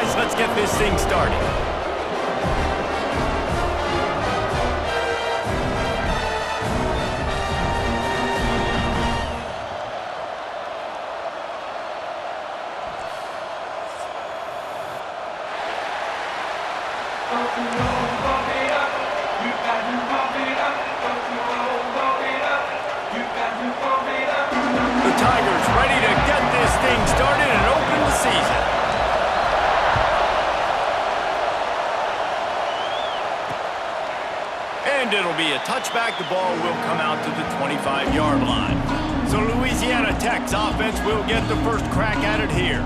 guys. Let's get this thing started. The Tigers ready to get this thing started and open the season. And it'll be a touchback. The ball will come out to the 25-yard line. So Louisiana Tech's offense will get the first crack at it here.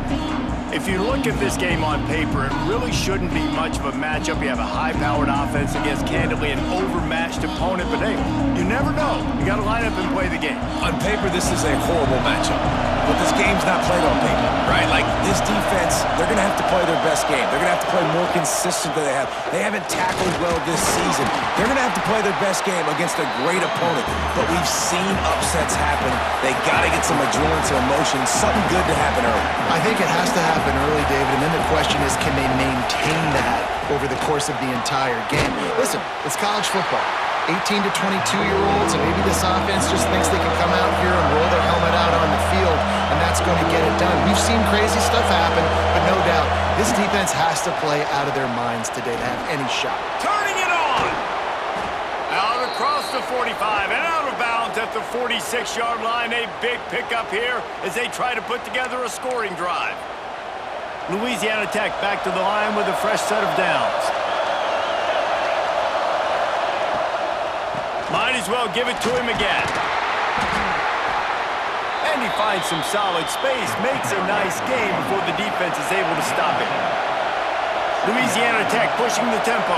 If you look at this game on paper, it really shouldn't be much of a matchup. You have a high-powered offense against, candidly, an overmatched opponent. But, hey, you never know. You got to line up and play the game. On paper, this is a horrible matchup. But this game's not played on paper, right? Like, this defense, they're going to have to play their best game. They're going to have to play more consistent than they have. They haven't tackled well this season. They're going to have to play their best game against a great opponent. But we've seen upsets happen. They got to get some adrenaline, some emotion, something good to happen early. I think it has to happen early, David, and then the question is, can they maintain that over the course of the entire game? Listen, it's college football. 18 to 22-year-olds, and maybe this offense just thinks they can come out here and roll their helmet out on the field, and that's going to get it done. We've seen crazy stuff happen, but no doubt, this defense has to play out of their minds today to have any shot. Turning it on! Out across the 45 and out of bounds at the 46-yard line. A big pickup here as they try to put together a scoring drive. Louisiana Tech back to the line with a fresh set of downs. Might as well give it to him again. And he finds some solid space, makes a nice game before the defense is able to stop it. Louisiana Tech pushing the tempo.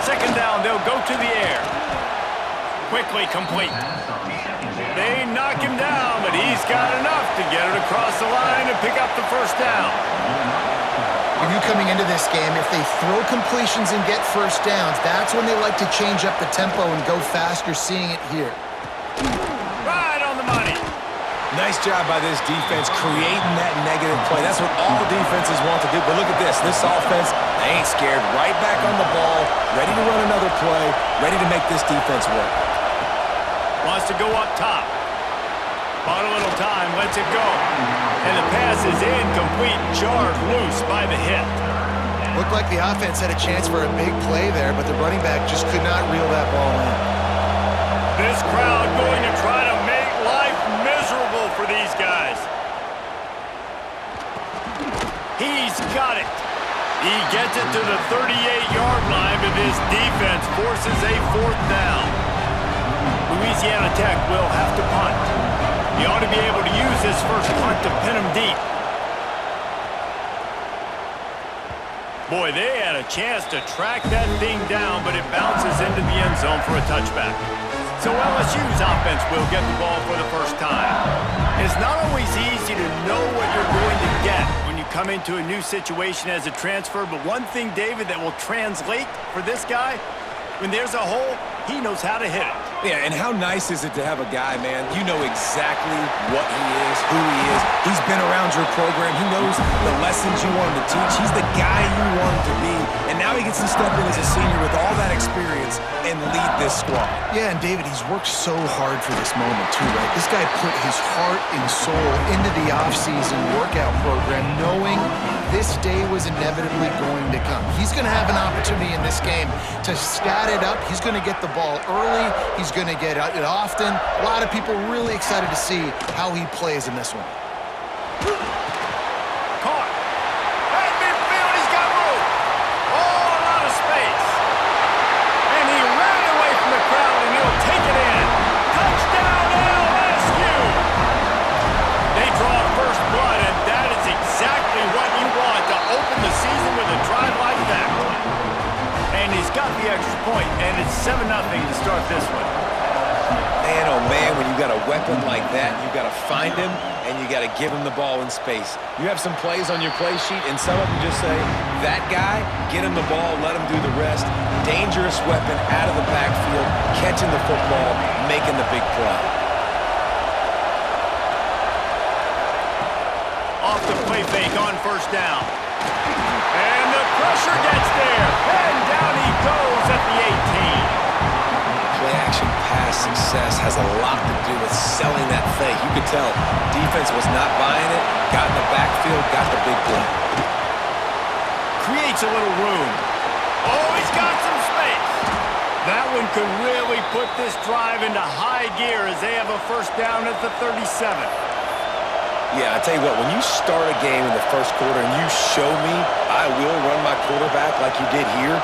Second down, they'll go to the air. Quickly complete. They knock him down, but he's got enough to get it across the line and pick up the first down. When you're coming into this game, if they throw completions and get first downs, that's when they like to change up the tempo and go fast. You're seeing it here. Right on the money. Nice job by this defense creating that negative play. That's what all defenses want to do. But look at this. This offense, they ain't scared. Right back on the ball, ready to run another play, ready to make this defense work. Wants to go up top. Bought a little time, lets it go. And the pass is incomplete, jarred loose by the hit. Looked like the offense had a chance for a big play there, but the running back just could not reel that ball in. This crowd going to try to make life miserable for these guys. He's got it. He gets it to the 38-yard line, but this defense forces a fourth down. Louisiana Tech will have to punt. He ought to be able to use this first punt to pin him deep. Boy, they had a chance to track that thing down, but it bounces into the end zone for a touchback. So LSU's offense will get the ball for the first time. It's not always easy to know what you're going to get when you come into a new situation as a transfer, but one thing, David, that will translate for this guy, when there's a hole, he knows how to hit it. Yeah, and how nice is it to have a guy, man, you know exactly what he is, who he is. He's been around your program. He knows the lessons you want him to teach. He's the guy you want him to be. And now he gets to step in as a senior with all that experience and lead this squad. Yeah, and David, he's worked so hard for this moment, too, right? This guy put his heart and soul into the offseason workout program, knowing this day was inevitably going to come. He's going to have an opportunity in this game to stat it up. He's going to get the ball early. He's going to get it often. A lot of people really excited to see how he plays in this one. Caught. At midfield, he's got room. Oh, a lot of space. And he ran away from the crowd, and he'll take it in. Touchdown, LSU. They draw first blood, and that is exactly what you want to open the season with a drive like that. And he's got the extra point, and it's 7-0 to start this one. Man, oh man, when you got a weapon like that, you got to find him and you got to give him the ball in space. You have some plays on your play sheet, and some of them just say, that guy, get him the ball, let him do the rest. Dangerous weapon out of the backfield, catching the football, making the big play. Off the play fake on first down. has a lot to do with selling that fake. You could tell defense was not buying it, got in the backfield, got the big play. Creates a little room. Oh, he's got some space. That one could really put this drive into high gear as they have a first down at the 37. Yeah, I tell you what, when you start a game in the first quarter and you show me I will run my quarterback like you did here,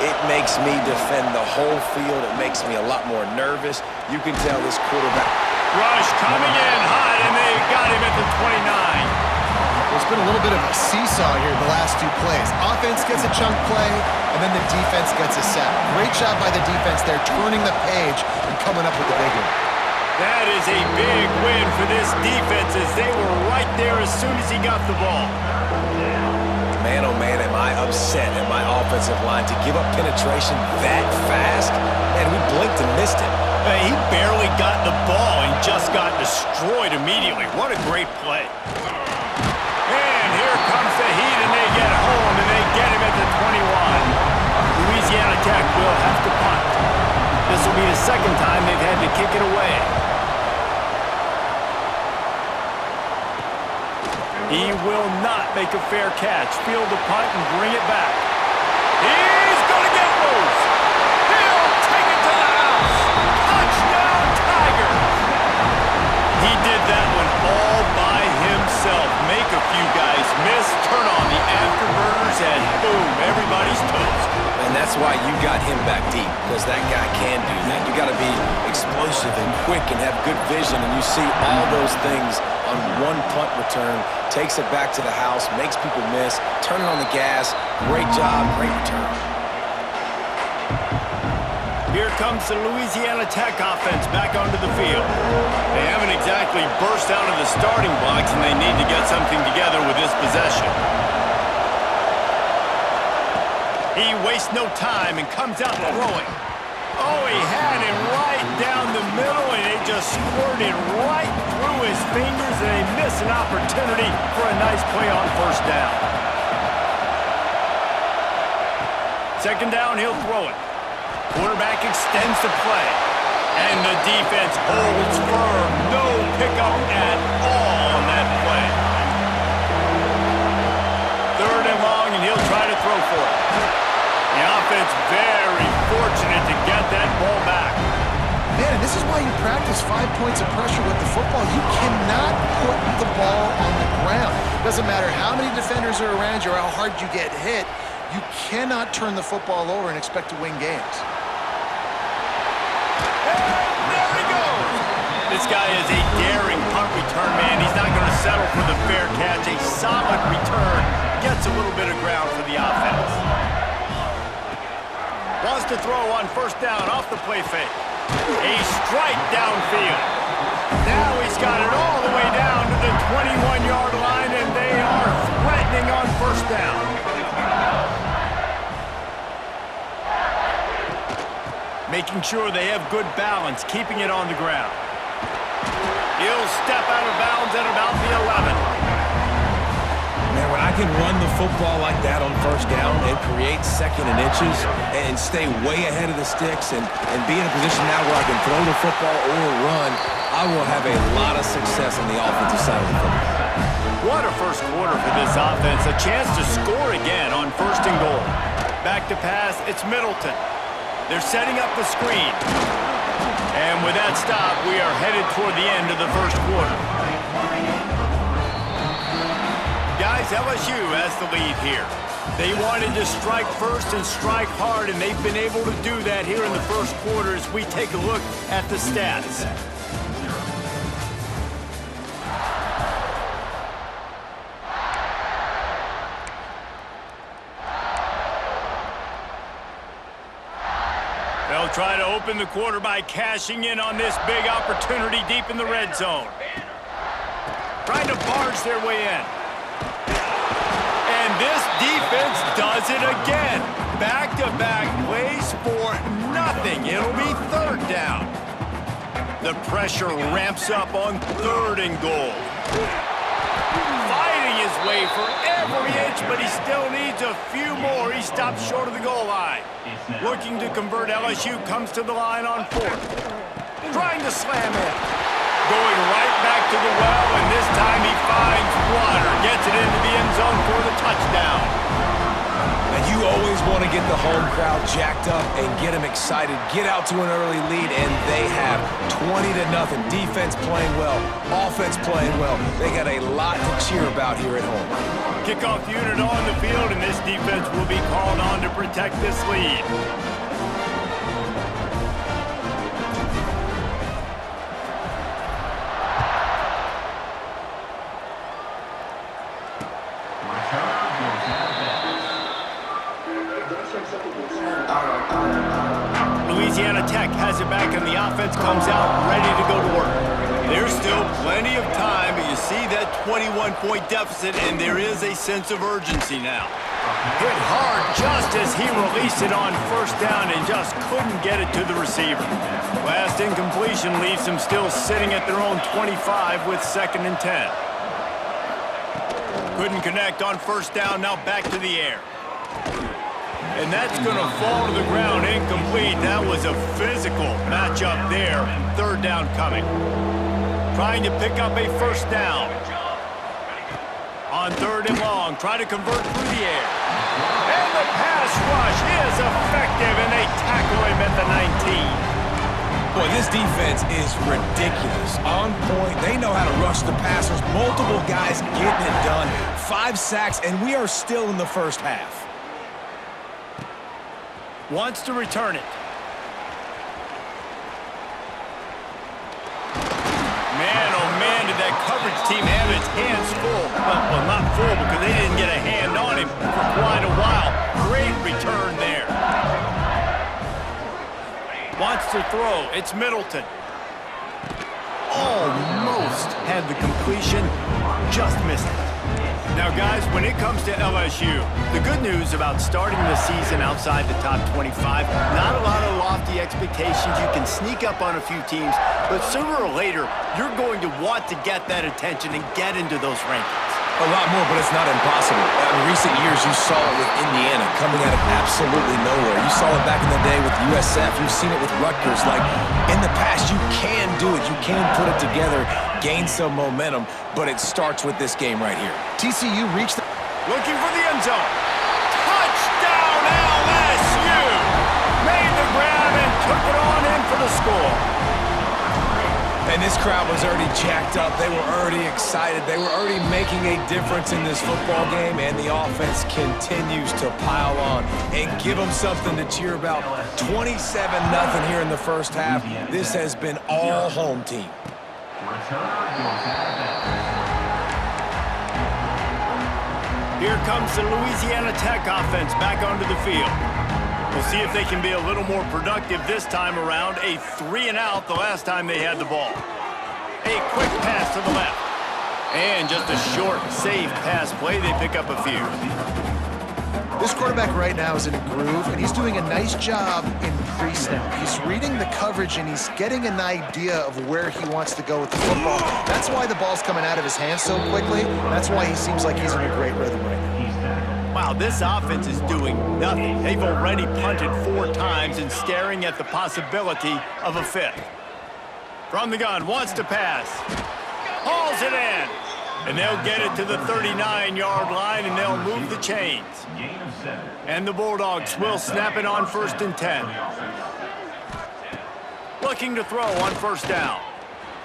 it makes me defend the whole field. It makes me a lot more nervous. You can tell this quarterback. Rush coming in hot, and they got him at the 29. There's been a little bit of a seesaw here the last two plays. Offense gets a chunk play, and then the defense gets a sack. Great job by the defense there, turning the page and coming up with the big one. That is a big win for this defense as they were right there as soon as he got the ball. Man, oh man, am I upset at my offensive line to give up penetration that fast? Man, we blinked and missed it. Hey, he barely got the ball and just got destroyed immediately. What a great play. And here comes the heat, and they get home, and they get him at the 21. Louisiana Tech will have to punt. This will be the second time they've had to kick it away. He will not make a fair catch. Field the punt and bring it back. He's going to get loose. He'll take it to the house. Touchdown, Tigers. He did that one all by himself. Make a few guys miss, turn on the afterburners, and boom, everybody's toast. And that's why you got him back deep, because that guy can do that. You got to be explosive and quick and have good vision, and you see all those things on one punt return, takes it back to the house, makes people miss, turning on the gas. Great job, great return. Here comes the Louisiana Tech offense back onto the field. They haven't exactly burst out of the starting blocks, and they need to get something together with this possession. He wastes no time and comes out throwing. Oh, he had it right down the middle, and it just squirted right through his fingers, and they miss an opportunity for a nice play on first down. Second down, he'll throw it. Quarterback extends the play, and the defense holds firm. No pickup at all on that play. Third and long, and he'll try to throw for it. The offense very fortunate to get that ball back. Man, this is why you practice 5 points of pressure with the football. You cannot put the ball on the ground. Doesn't matter how many defenders are around you or how hard you get hit. You cannot turn the football over and expect to win games. And there he goes. This guy is a daring punt return man. He's not going to settle for the fair catch. A solid return. Gets a little bit of ground for the offense. Wants to throw on first down off the play fake. A strike downfield. Now he's got it all the way down to the 21-yard line, and they are threatening on first down. Making sure they have good balance, keeping it on the ground. He'll step out of bounds at about the 11. Man, when I can run the football like that on first down and create second and inches and stay way ahead of the sticks and be in a position now where I can throw the football or run, I will have a lot of success on the offensive side of the football. What a first quarter for this offense. A chance to score again on first and goal. Back to pass, it's Middleton. They're setting up the screen. And with that stop, we are headed toward the end of the first quarter. Guys, LSU has the lead here. They wanted to strike first and strike hard, and they've been able to do that here in the first quarter as we take a look at the stats. They'll try to open the quarter by cashing in on this big opportunity deep in the red zone. Trying to barge their way in. And this defense does it again. Back-to-back plays for nothing. It'll be third down. The pressure ramps up on third and goal. Fighting his way for every inch, but he still needs a few more. He stops short of the goal line. Looking to convert, LSU comes to the line on fourth. trying to slam in. Going right back to the well, and this time he finds water. Gets it into the end zone for the touchdown. And you always want to get the home crowd jacked up and get them excited. Get out to an early lead, and they have 20-0. Defense playing well, offense playing well. They got a lot to cheer about here at home. Kickoff unit on the field, and this defense will be called on to protect this lead. Louisiana Tech has it back, and the offense comes out ready to go to work. There's still plenty of time, but you see that 21-point deficit, and there is a sense of urgency now. Hit hard just as he released it on first down and just couldn't get it to the receiver. Last incompletion leaves them still sitting at their own 25 with 2nd and 10. Couldn't connect on first down, now back to the air. And that's going to fall to the ground incomplete. That was a physical matchup there. 3rd down coming. Trying to pick up a first down. On 3rd and long, try to convert through the air. And the pass rush is effective, and they tackle him at the 19. Boy, this defense is ridiculous. On point, they know how to rush the passers. Multiple guys getting it done. 5 sacks, and we are still in the first half. Wants to return it. Man, oh man, did that coverage team have its hands full. Well, not full because they didn't get a hand on him for quite a while. Great return there. Wants to throw. It's Middleton. Almost had the completion. Just missed it. Now, guys, when it comes to LSU, the good news about starting the season outside the top 25, not a lot of lofty expectations. You can sneak up on a few teams, but sooner or later, you're going to want to get that attention and get into those rankings. A lot more, but it's not impossible. In recent years, you saw it with Indiana coming out of absolutely nowhere. You saw it back in the day with USF. You've seen it with Rutgers. Like, in the past, you can do it. You can put it together, gain some momentum, but it starts with this game right here. TCU reached the... Looking for the end zone. Touchdown, LSU! Made the grab and took it on in for the score. And this crowd was already jacked up. They were already excited. They were already making a difference in this football game, and the offense continues to pile on and give them something to cheer about. 27-0 here in the first half. This has been all home team. Here comes the Louisiana Tech offense back onto the field. We'll see if they can be a little more productive this time around. A 3-and-out the last time they had the ball. A quick pass to the left. And just a short, safe pass play. They pick up a few. This quarterback right now is in a groove, and he's doing a nice job in pre-snap. He's reading the coverage, and he's getting an idea of where he wants to go with the football. That's why the ball's coming out of his hands so quickly. That's why he seems like he's in a great rhythm right now. Wow, this offense is doing nothing. They've already punted 4 times and staring at the possibility of a 5th. From the gun, wants to pass. Hauls it in. And they'll get it to the 39-yard line, and they'll move the chains. And the Bulldogs will snap it on 1st and 10. Looking to throw on first down.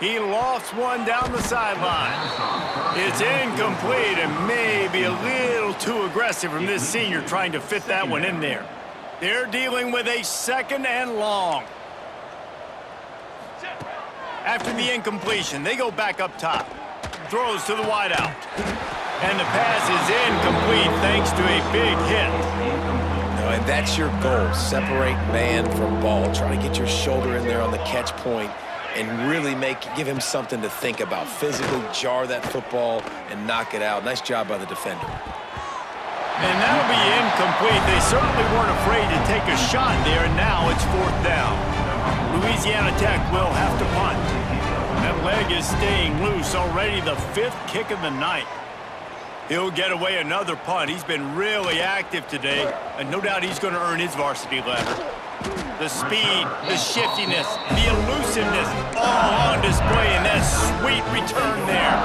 He lofts one down the sideline. It's incomplete and maybe a little too aggressive from this senior trying to fit that one in there. They're dealing with a 2nd and long. After the incompletion, they go back up top. Throws to the wideout. And the pass is incomplete thanks to a big hit. And that's your goal. Separate man from ball. Try to get your shoulder in there on the catch point and really give him something to think about. Physically jar that football and knock it out. Nice job by the defender. And that'll be incomplete. They certainly weren't afraid to take a shot there, and now it's 4th down. Louisiana Tech will have to punt. That leg is staying loose already, the 5th kick of the night. He'll get away another punt. He's been really active today, and no doubt he's going to earn his varsity letter. The speed, the shiftiness, the elusiveness, all on display in that sweet return there.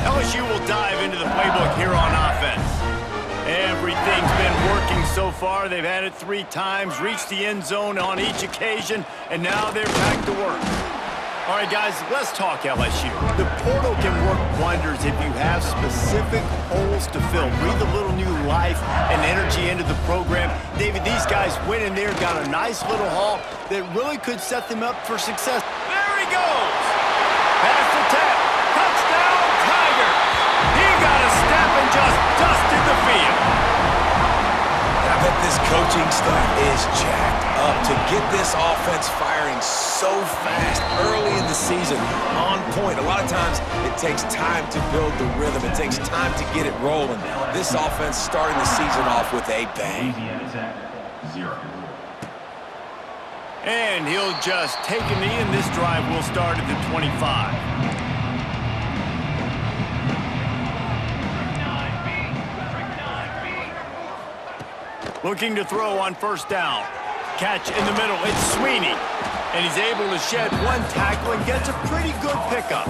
LSU will dive into the playbook here on offense. Everything's been working so far. They've had it 3 times, reached the end zone on each occasion, and now they're back to work. All right, guys, let's talk LSU. The portal can work wonders if you have specific holes to fill. Breathe a little new life and energy into the program. David, these guys went in there, got a nice little haul that really could set them up for success. There he goes! Pass the tap. Touchdown, Tigers! He got a step and just dusted the field. I bet this coaching staff is jacked up to get this offense firing so fast early in the season, on point. A lot of times it takes time to build the rhythm. It takes time to get it rolling. This offense starting the season off with a bang. And he'll just take a knee, and this drive will start at the 25. Looking to throw on first down. Catch in the middle. It's Sweeney. And he's able to shed 1 tackle and gets a pretty good pickup.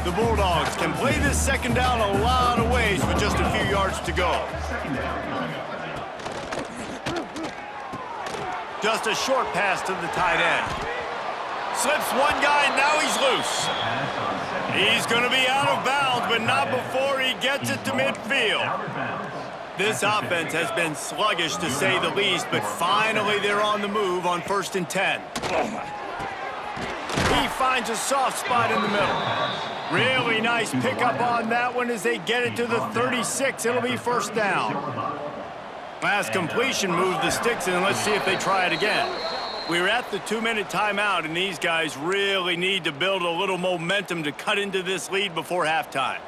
The Bulldogs can play this second down a lot of ways with just a few yards to go. Just a short pass to the tight end. Slips one guy, now he's loose. He's going to be out of bounds, but not before he gets it to midfield. This offense has been sluggish, to say the least, but finally they're on the move on 1st and 10. He finds a soft spot in the middle. Really nice pickup on that one as they get it to the 36. It'll be first down. Last completion moved the sticks in. Let's see if they try it again. We're at the 2-minute timeout, and these guys really need to build a little momentum to cut into this lead before halftime.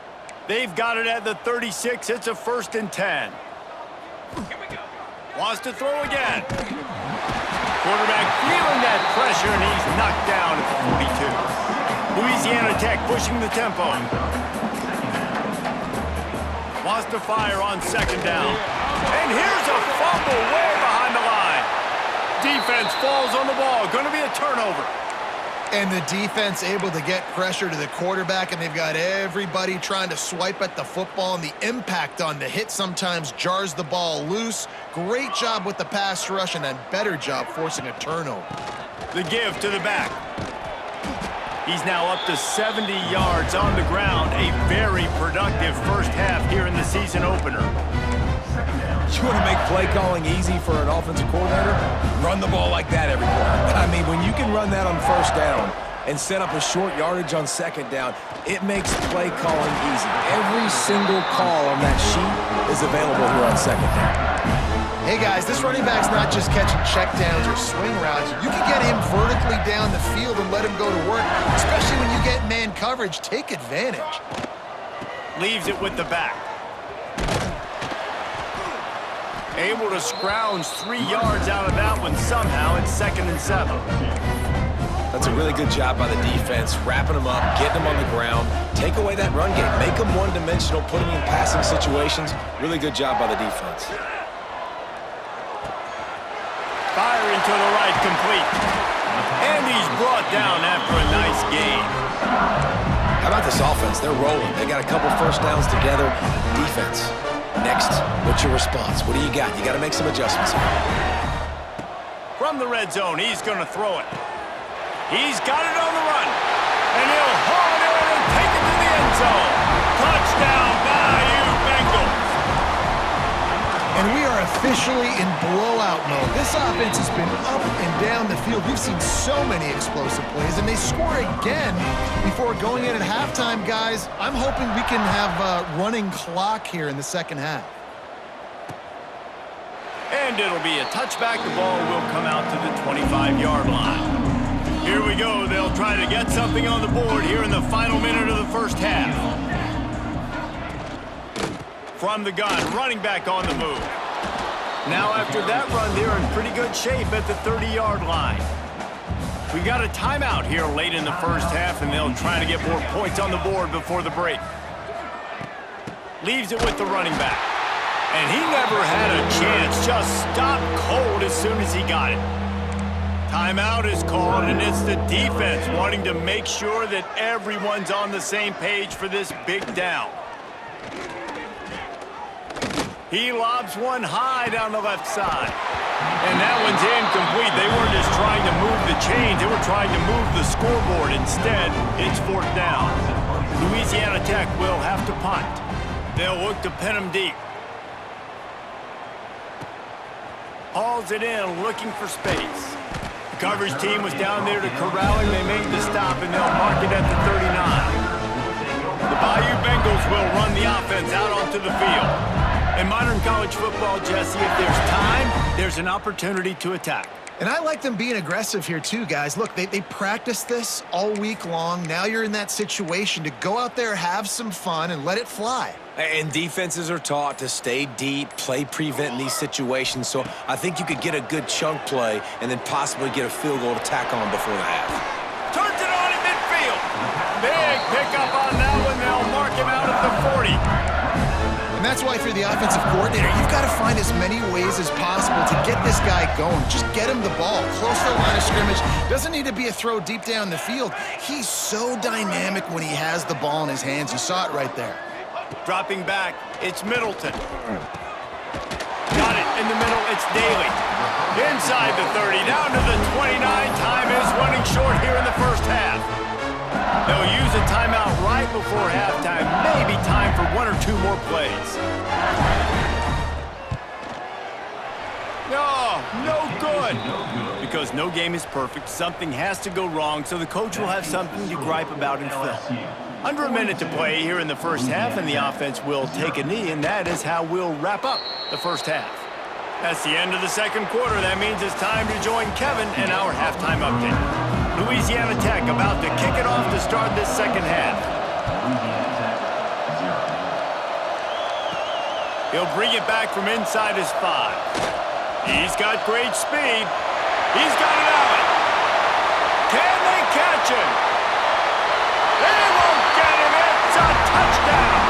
They've got it at the 36. It's a 1st and 10. Wants to throw again. Quarterback feeling that pressure, and he's knocked down at the 42. Louisiana Tech pushing the tempo. Wants to fire on 2nd down. And here's a fumble way behind the line. Defense falls on the ball. Going to be a turnover. And the defense able to get pressure to the quarterback, and they've got everybody trying to swipe at the football, and the impact on the hit sometimes jars the ball loose. Great job with the pass rush, and a better job forcing a turnover. The give to the back. He's now up to 70 yards on the ground. A very productive first half here in the season opener. You want to make play calling easy for an offensive coordinator? Run the ball like that every play. I mean, when you can run that on 1st down and set up a short yardage on 2nd down, it makes play calling easy. Every single call on that sheet is available here on 2nd down. Hey guys, this running back's not just catching checkdowns or swing routes. You can get him vertically down the field and let him go to work, especially when you get man coverage. Take advantage. Leaves it with the back. Able to scrounge 3 yards out of that one somehow. It's 2nd and 7. That's a really good job by the defense, wrapping them up, getting them on the ground, take away that run game, make them one-dimensional, put them in passing situations. Really good job by the defense. Firing to the right, complete. And he's brought down after a nice gain. How about this offense? They're rolling. They got a couple 1st downs together. Defense. Next, what's your response? What do you got? You got to make some adjustments here. From the red zone, he's going to throw it. He's got it on the run. And he'll haul it in and take it to the end zone. Touchdown, Bayou Bengals. And we are officially in blowout mode. This offense has been up and down the field. We've seen so many explosive plays, and they score again before going in at halftime, guys. I'm hoping we can have a running clock here in the 2nd half. And it'll be a touchback. The ball will come out to the 25-yard line. Here we go. They'll try to get something on the board here in the final minute of the 1st half. From the gun, running back on the move. Now after that run, they're in pretty good shape at the 30-yard line. We got a timeout here late in the 1st half, and they'll try to get more points on the board before the break. Leaves it with the running back. And he never had a chance. Just stopped cold as soon as he got it. Timeout is called, and it's the defense wanting to make sure that everyone's on the same page for this big down. He lobs one high down the left side. And that one's incomplete. They weren't just trying to move the chains. They were trying to move the scoreboard. Instead, it's fourth down. Louisiana Tech will have to punt. They'll look to pin him deep. Hauls it in, looking for space. The coverage team was down there to corral him. They made the stop, and they'll mark it at the 39. The Bayou Bengals will run the offense out onto the field. In modern college football, Jesse, if there's time, there's an opportunity to attack. And I like them being aggressive here too, guys. Look, they practiced this all week long. Now you're in that situation to go out there, have some fun, and let it fly. And defenses are taught to stay deep, play prevent in these situations. So I think you could get a good chunk play and then possibly get a field goal to tack on before the half. Turns it on in midfield. Big pickup on that one. They'll mark him out at the 40. And that's why, if you're the offensive coordinator, you've got to find as many ways as possible to get this guy going. Just get him the ball, close to the line of scrimmage. Doesn't need to be a throw deep down the field. He's so dynamic when he has the ball in his hands. You saw it right there. Dropping back, it's Middleton. Got it in the middle, it's Daly. Inside the 30, down to the 29. Time is running short here in the first half. They'll use a timeout right before halftime. Maybe time for one or two more plays. No good. Because no game is perfect. Something has to go wrong, so the coach will have something to gripe about in film. Under a minute to play here in the first half, and the offense will take a knee, and that is how we'll wrap up the first half. That's the end of the second quarter. That means it's time to join Kevin and our halftime update. Louisiana Tech about to kick it off to start this second half. He'll bring it back from inside his 5. He's got great speed. He's got it out. Can they catch him? They won't get him. It's a touchdown.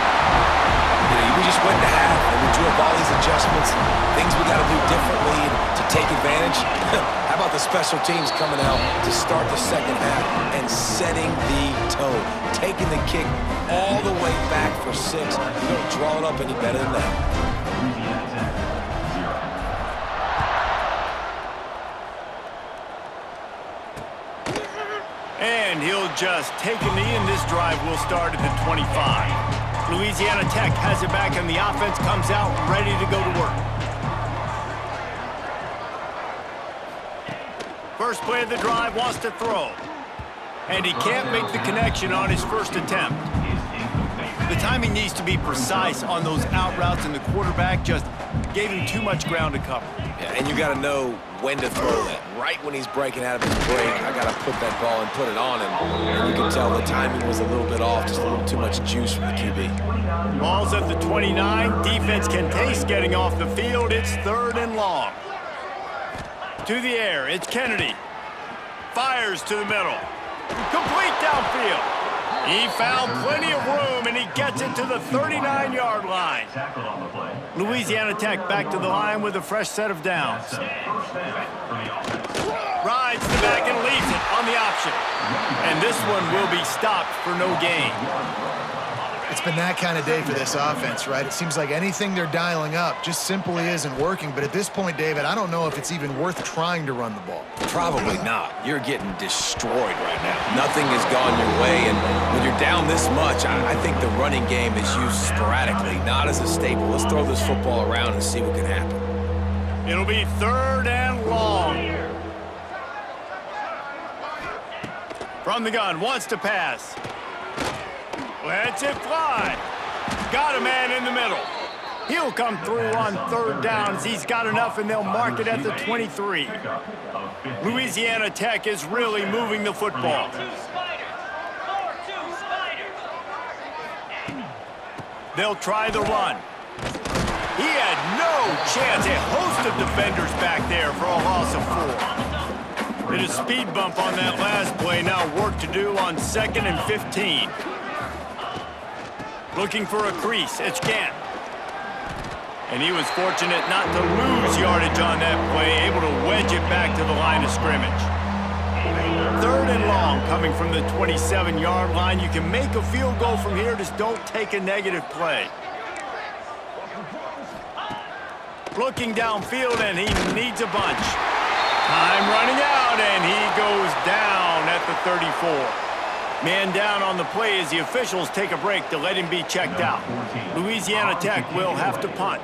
We just went to half and we drew up all these adjustments, things we got to do differently to take advantage. How about the special teams coming out to start the second half and setting the tone, taking the kick all the way back for 6. You don't draw it up any better than that. And he'll just take a knee, and this drive will start at the 25. Louisiana Tech has it back, and the offense comes out ready to go to work. First play of the drive, wants to throw. And he can't make the connection on his first attempt. The timing needs to be precise on those out routes, and the quarterback just gave him too much ground to cover. Yeah, and you got to know when to throw that. Right when he's breaking out of his break, I got to put that ball and put it on him. And you can tell the timing was a little bit off, just a little too much juice from the QB. Ball's at the 29. Defense can taste getting off the field. It's 3rd and long. To the air, it's Kennedy. Fires to the middle. Complete downfield. He found plenty of room, and he gets it to the 39-yard line. Louisiana Tech back to the line with a fresh set of downs. Rides the back and leaves it on the option. And this one will be stopped for no gain. It's been that kind of day for this offense, right? It seems like anything they're dialing up just simply isn't working. But at this point, David, I don't know if it's even worth trying to run the ball. Probably not. You're getting destroyed right now. Nothing has gone your way, and when you're down this much, I think the running game is used sporadically, not as a staple. Let's throw this football around and see what can happen. It'll be 3rd and long. From the gun, wants to pass. Lets it fly. Got a man in the middle. He'll come through on 3rd downs. He's got enough, and they'll mark it at the 23. Louisiana Tech is really moving the football. They'll try the run. He had no chance. A host of defenders back there for a loss of 4. Did a speed bump on that last play. Now work to do on 2nd and 15. Looking for a crease. It's Gant. And he was fortunate not to lose yardage on that play, able to wedge it back to the line of scrimmage. 3rd and long coming from the 27-yard line. You can make a field goal from here, just don't take a negative play. Looking downfield, and he needs a bunch. Time running out, and he goes down at the 34. Man down on the play as the officials take a break to let him be checked out. Louisiana Tech will have to punt.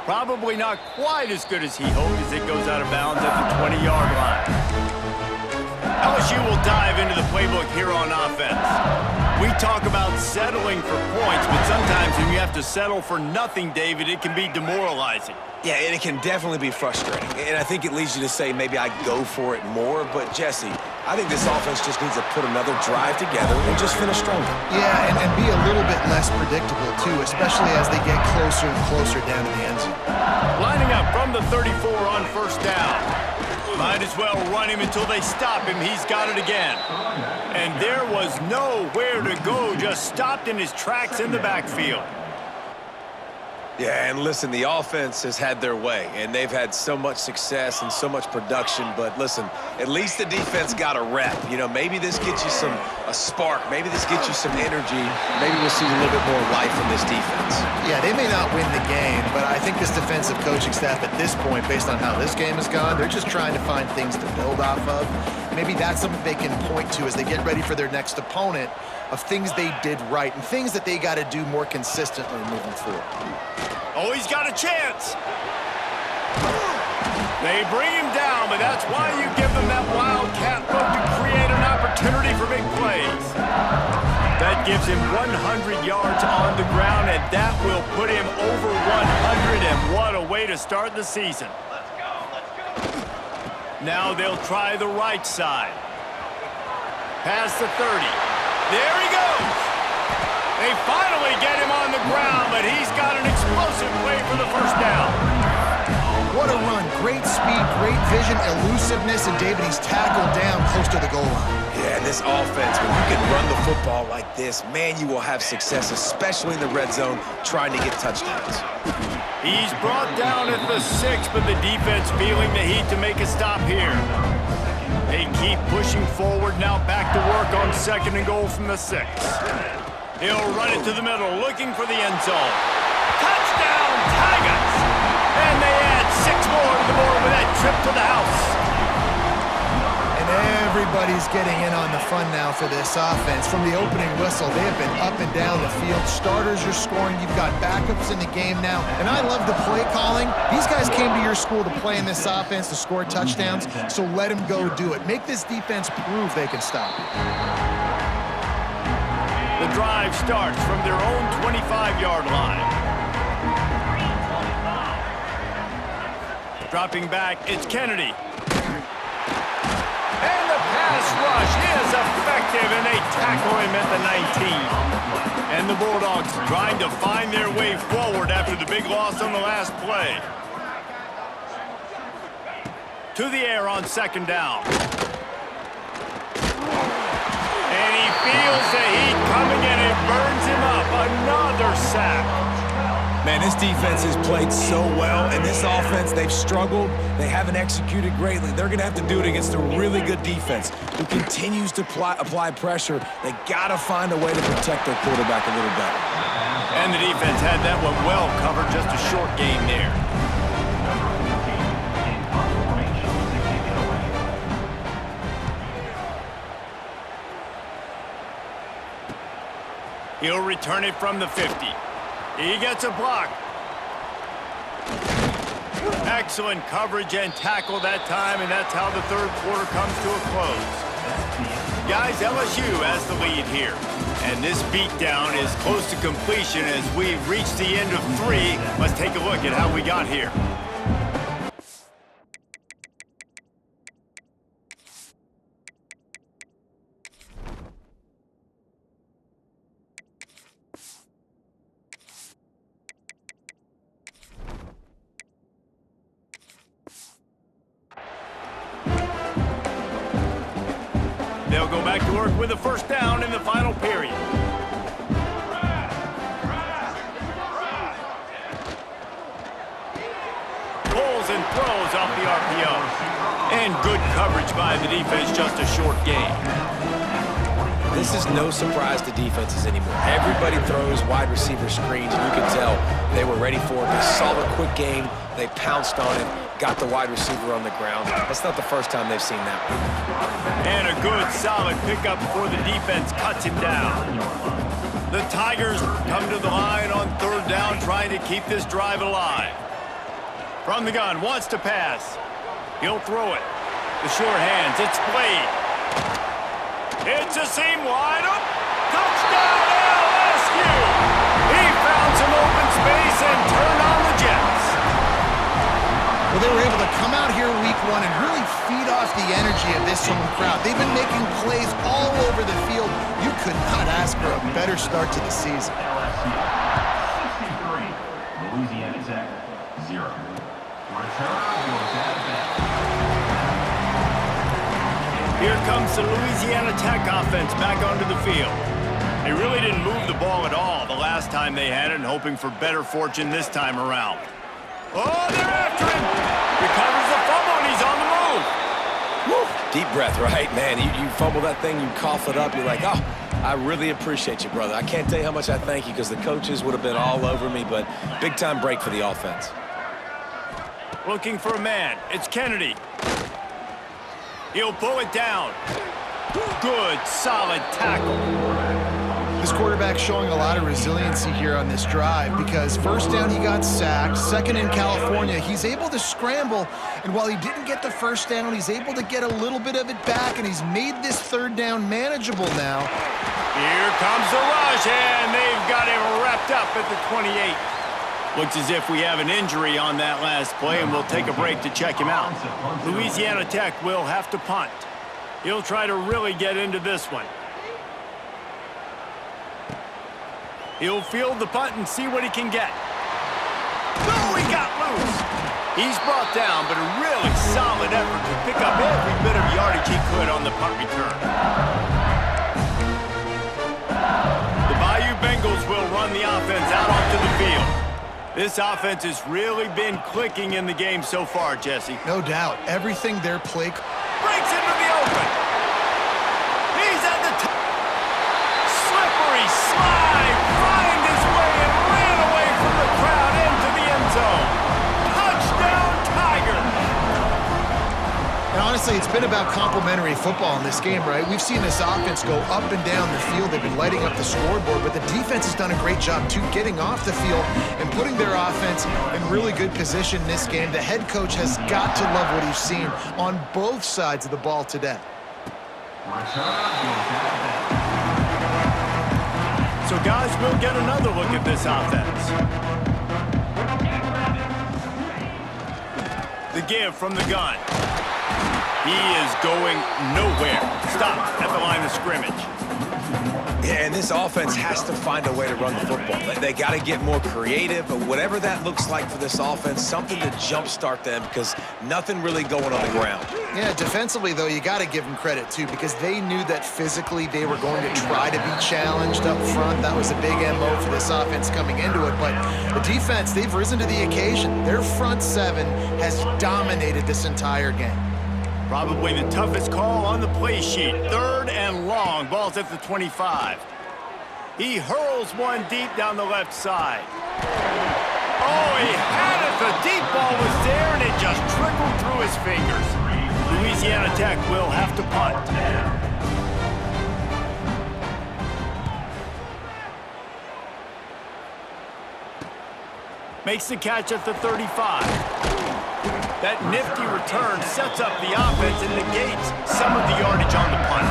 Probably not quite as good as he hoped as it goes out of bounds at the 20-yard line. LSU will dive into the playbook here on offense. We talk about settling for points, but sometimes when you have to settle for nothing, David, it can be demoralizing. Yeah, and it can definitely be frustrating. And I think it leads you to say maybe I go for it more. But, Jesse, I think this offense just needs to put another drive together and just finish stronger. Yeah, and be a little bit less predictable, too, especially as they get closer and closer down to the end zone. Lining up from the 34 on 1st down. Might as well run him until they stop him. He's got it again. And there was nowhere to go, just stopped in his tracks in the backfield. Yeah, and listen, the offense has had their way, and they've had so much success and so much production. But listen, at least the defense got a rep. You know, maybe this gets you a spark. Maybe this gets you some energy. Maybe we'll see a little bit more life in this defense. Yeah, they may not win the game, but I think this defensive coaching staff at this point, based on how this game has gone, they're just trying to find things to build off of. Maybe that's something they can point to as they get ready for their next opponent, of things they did right and things that they got to do more consistently moving forward. Oh, he's got a chance. They bring him down, but that's why you give them that wildcat look to create an opportunity for big plays. That gives him 100 yards on the ground, and that will put him over 100, and what a way to start the season. Now they'll try the right side. Past the 30. There he goes. They finally get him on the ground, but he's got an explosive play for the 1st down. What a run. Great speed, great vision, elusiveness, and David, he's tackled down close to the goal line. Yeah, and this offense, when you can run the football like this, man, you will have success, especially in the red zone, trying to get touchdowns. He's brought down at the 6, but the defense feeling the heat to make a stop here. They keep pushing forward now, back to work on 2nd and goal from the 6. He'll run it to the middle, looking for the end zone. Touchdown, Tigers! And they add 6 more to the board with that trip to the house. And everybody's getting in on the fun now for this offense. From the opening whistle, they have been up and down the field. Starters are scoring. You've got backups in the game now. And I love the play calling. These guys came to your school to play in this offense, to score touchdowns, so let them go do it. Make this defense prove they can stop you. The drive starts from their own 25-yard line. Dropping back, it's Kennedy. And the pass rush is effective, and they tackle him at the 19. And the Bulldogs trying to find their way forward after the big loss on the last play. To the air on 2nd down. And he feels the heat coming, and it burns him up. Another sack. Man, this defense has played so well, and this offense, they've struggled. They haven't executed greatly. They're going to have to do it against a really good defense who continues to apply pressure. They got to find a way to protect their quarterback a little better. And the defense had that one well covered, just a short game there. He'll return it from the 50. He gets a block. Excellent coverage and tackle that time, and that's how the 3rd quarter comes to a close. Guys, LSU has the lead here. And this beatdown is close to completion as we've reached the end of 3. Let's take a look at how we got here. They'll go back to work with a first down in the final period. Pulls and throws off the RPO. And good coverage by the defense, just a short gain. This is no surprise to defenses anymore. Everybody throws wide receiver screens, and you can tell they were ready for it. They saw the quick game, they pounced on it, got the wide receiver on the ground. That's not the first time they've seen that one. And a good, solid pickup before the defense cuts him down. The Tigers come to the line on third down, trying to keep this drive alive. From the gun, wants to pass. He'll throw it. The sure hands, it's played. It's a seam wide up. Touchdown LSU! He found some open space and turned on the Jets. Well, they were able to come out here week one and really feed off the energy of this home crowd. They've been making plays all over the field. You could not ask for a better start to the season. LSU 63, Louisiana Tech 0. Return goes out of bounds. Here comes the Louisiana Tech offense back onto the field. They really didn't move the ball at all the last time they had it, and hoping for better fortune this time around. Oh, they're after him! Recovers the fumble, and he's on the move. Woo. Deep breath, right? Man, you fumble that thing, you cough it up, you're like, oh, I really appreciate you, brother. I can't tell you how much I thank you, because the coaches would have been all over me, but big-time break for the offense. Looking for a man. It's Kennedy. He'll pull it down. Good, solid tackle. This quarterback showing a lot of resiliency here on this drive because first down he got sacked, second in California, he's able to scramble, and while he didn't get the first down, he's able to get a little bit of it back, and he's made this third down manageable now. Here comes the rush, and they've got him wrapped up at the 28. Looks as if we have an injury on that last play, and we'll take a break to check him out. Louisiana Tech will have to punt. He'll try to really get into this one. He'll field the punt and see what he can get. Oh, he got loose. He's brought down, but a really solid effort to pick up every bit of yardage he could on the punt return. The Bayou Bengals will run the offense out onto the field. This offense has really been clicking in the game so far, Jesse. No doubt. Everything their play... Breaks into the open. He's at the top. Slippery slide. Find his way and ran away from the crowd into the end zone. Touchdown, Tigers. And honestly, it's been about complementary football in this game, right? We've seen this offense go up and down the field. They've been lighting up the scoreboard, but the defense has done a great job, too, getting off the field and putting their offense in really good position in this game. The head coach has got to love what he's seen on both sides of the ball today. So, guys, we'll get another look at this offense. The give from the gun. He is going nowhere. Stop at the line of scrimmage. Yeah, and this offense has to find a way to run the football. They got to get more creative, but whatever that looks like for this offense, something to jumpstart them because nothing really going on the ground. Yeah, defensively, though, you got to give them credit, too, because they knew that physically they were going to try to be challenged up front. That was a big MO for this offense coming into it. But the defense, they've risen to the occasion. Their front seven has dominated this entire game. Probably the toughest call on the play sheet. Third and long. Ball's at the 25. He hurls one deep down the left side. Oh, he had it. The deep ball was there, and it just trickled through his fingers. Louisiana Tech will have to punt. Makes the catch at the 35. That nifty return sets up the offense and negates some of the yardage on the punt.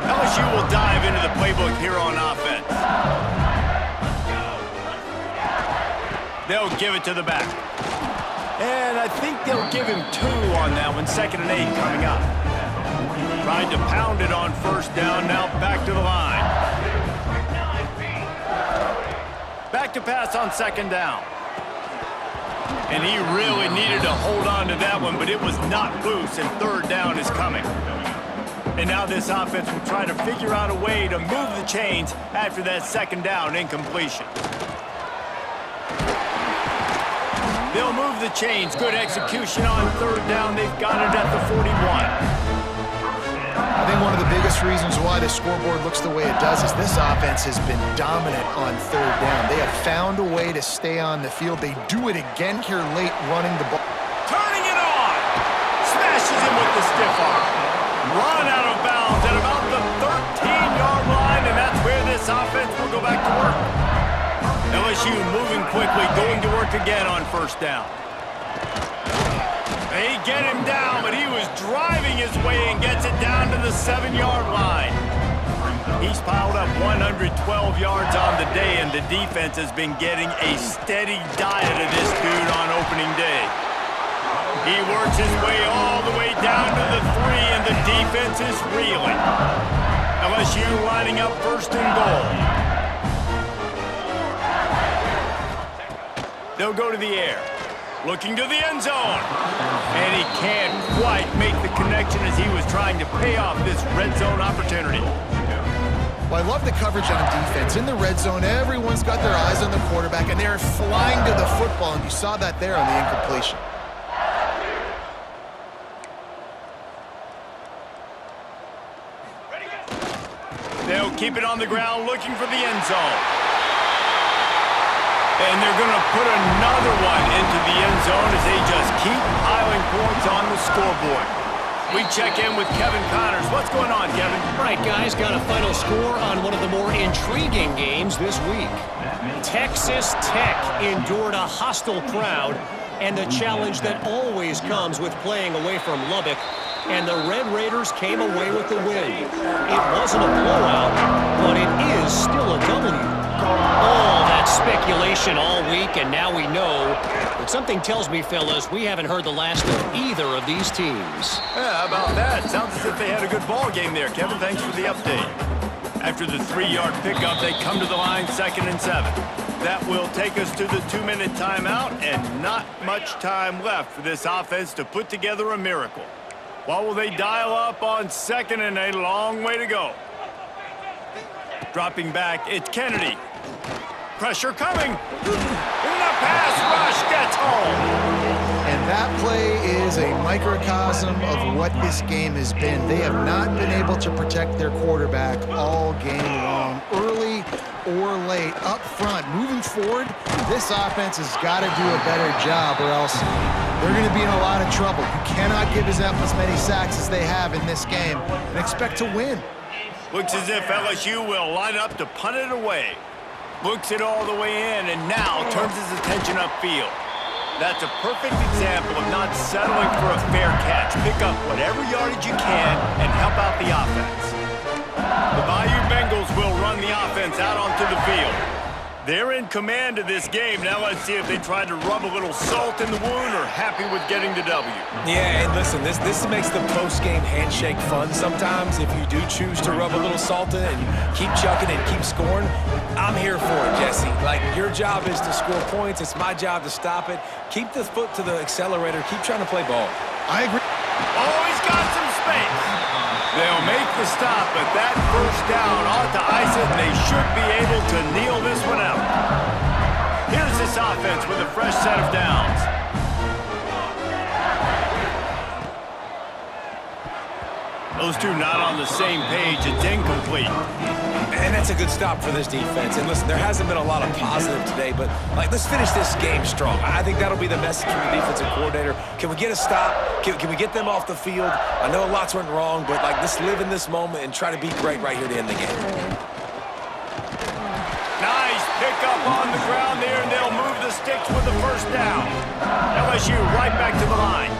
LSU will dive into the playbook here on offense. They'll give it to the back. And I think they'll give him 2 on that one. 2nd and 8 coming up. Tried to pound it on first down. Now back to the line. Back to pass on 2nd down. And he really needed to hold on to that one, but it was not loose, and 3rd down is coming. And now this offense will try to figure out a way to move the chains after that second down incompletion. They'll move the chains. Good execution on third down. They've got it at the 41. I think one of the biggest reasons why the scoreboard looks the way it does is this offense has been dominant on third down. They have found a way to stay on the field. They do it again here late running the ball. Turning it on. Smashes him with the stiff arm. Run out of bounds at about the 13-yard line, and that's where this offense will go back to work. LSU moving quickly, going to work again on first down. They get him down, but he was driving his way and gets it down to the 7-yard line. He's piled up 112 yards on the day, and the defense has been getting a steady diet of this dude on opening day. He works his way all the way down to the 3, and the defense is reeling. LSU lining up first and goal. They'll go to the air. Looking to the end zone. And he can't quite make the connection as he was trying to pay off this red zone opportunity. Well, I love the coverage on defense. In the red zone, everyone's got their eyes on the quarterback, and they're flying to the football, and you saw that there on the incompletion. They'll keep it on the ground, looking for the end zone. And they're going to put another one into the end zone as they just keep piling points on the scoreboard. We check in with Kevin Connors. What's going on, Kevin? All right, guys, got a final score on one of the more intriguing games this week. Texas Tech endured a hostile crowd and the challenge that always comes with playing away from Lubbock, and the Red Raiders came away with the win. It wasn't a blowout, but it is still a W. All that speculation all week, and now we know. But something tells me, fellas, we haven't heard the last of either of these teams. Yeah, how about that? Sounds as if they had a good ball game there, Kevin. Thanks for the update. After the 3-yard pickup, they come to the line 2nd and 7. That will take us to the 2-minute timeout, and not much time left for this offense to put together a miracle. What will they dial up on 2nd and 8? A long way to go. Dropping back, it's Kennedy. Pressure coming. And the pass rush gets home. And that play is a microcosm of what this game has been. They have not been able to protect their quarterback all game long, early or late, up front. Moving forward, this offense has got to do a better job, or else they're going to be in a lot of trouble. You cannot give us as many sacks as they have in this game and expect to win. Looks as if LSU will line up to punt it away. Looks it all the way in, and now turns his attention upfield. That's a perfect example of not settling for a fair catch. Pick up whatever yardage you can and help out the offense. The Bayou Bengals will run the offense out onto the field. They're in command of this game. Now let's see if they try to rub a little salt in the wound or happy with getting the W. Yeah, and listen, this makes the post-game handshake fun sometimes. If you do choose to rub a little salt in and keep chucking and keep scoring, I'm here for it, Jesse. Like, your job is to score points. It's my job to stop it. Keep the foot to the accelerator. Keep trying to play ball. I agree. Oh, he's got some space. They'll make the stop, but that first down ought to ice it, and they should be able to kneel this one out. Here's this offense with a fresh set of downs. Those two not on the same page. It's incomplete. And that's a good stop for this defense. And listen, there hasn't been a lot of positive today, but let's finish this game strong. I think that'll be the message from the defensive coordinator. Can we get a stop? Can we get them off the field? I know lots went wrong, but let's live in this moment and try to be great right here to end the game. Nice pickup on the ground there, and they'll move the sticks with the first down. LSU right back to the line.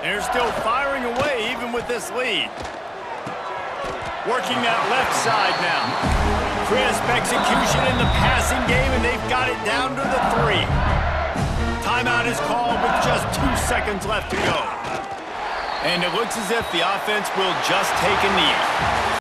They're still firing away even with this lead. Working that left side now. Crisp execution in the passing game, and they've got it down to the 3. Timeout is called with just 2 seconds left to go. And it looks as if the offense will just take a knee.